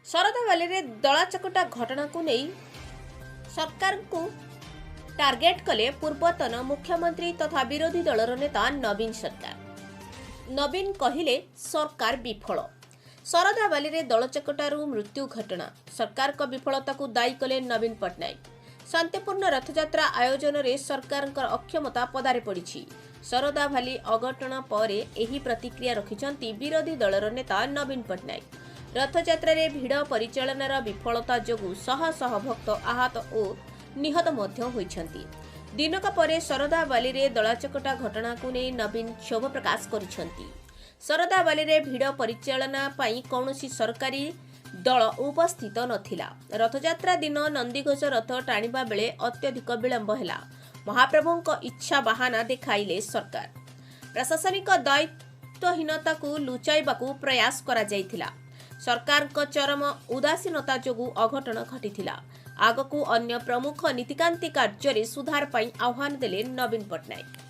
ଶରଧାବାଲିରେ ଦଳାଚକଟା ଘଟଣାକୁ ନେଇ ସରକାରଙ୍କୁ ଟାର୍ଗେଟ କଲେ ପୂର୍ବତନ ମୁଖ୍ୟମନ୍ତ୍ରୀ ତଥା ବିରୋଧୀ ଦଳର ନେତା ନବୀନ ସରକାର। ନବୀନ କହିଲେ ସରକାର ବିଫଳ। ଶରଧାବାଲିରେ ଦଳଚକଟାରୁ ମୃତ୍ୟୁ ଘଟଣା ସରକାରଙ୍କ ବିଫଳତାକୁ ଦାୟୀ କଲେ ନବୀନ ପଟ୍ଟନାୟକ। ଶାନ୍ତିପୂର୍ଣ୍ଣ ରଥଯାତ୍ରା ଆୟୋଜନରେ ସରକାରଙ୍କର ଅକ୍ଷମତା ପଦାରେ ପଡ଼ିଛି। ଶରଧାବାଲି ଅଘଟଣ ପରେ ଏହି ପ୍ରତିକ୍ରିୟା ରଖିଛନ୍ତି ବିରୋଧୀ ଦଳର ନେତା ନବୀନ ପଟ୍ଟନାୟକ। ରଥଯାତ୍ରାରେ ଭିଡ଼ ପରିଚାଳନାର ବିଫଳତା ଯୋଗୁଁ ଶହ ଶହ ଭକ୍ତ ଆହତ ଓ ନିହତ ମଧ୍ୟ ହୋଇଛନ୍ତି। ଦିନକ ପରେ ଶରଧାବାଲିରେ ଦଳାଚକଟା ଘଟଣାକୁ ନେଇ ନବୀନ କ୍ଷୋଭ ପ୍ରକାଶ କରିଛନ୍ତି। ଶରଧାବାଲିରେ ଭିଡ଼ ପରିଚାଳନା ପାଇଁ କୌଣସି ସରକାରୀ ଦଳ ଉପସ୍ଥିତ ନଥିଲା। ରଥଯାତ୍ରା ଦିନ ନନ୍ଦିଘୋଷ ରଥ ଟାଣିବା ବେଳେ ଅତ୍ୟଧିକ ବିଳମ୍ବ ହେଲା। ମହାପ୍ରଭୁଙ୍କ ଇଚ୍ଛା ବାହାନା ଦେଖାଇଲେ ସରକାର। ପ୍ରଶାସନିକ ଦାୟିତ୍ୱହୀନତାକୁ ଲୁଚାଇବାକୁ ପ୍ରୟାସ କରାଯାଇଥିଲା। ସରକାରଙ୍କ ଚରମ ଉଦାସୀନତା ଯୋଗୁଁ ଅଘଟଣ ଘଟିଥିଲା। ଆଗକୁ ଅନ୍ୟ ପ୍ରମୁଖ ନୀତିକାନ୍ତି କାର୍ଯ୍ୟରେ ସୁଧାର ପାଇଁ ଆହ୍ୱାନ ଦେଲେ ନବୀନ ପଟ୍ଟନାୟକ।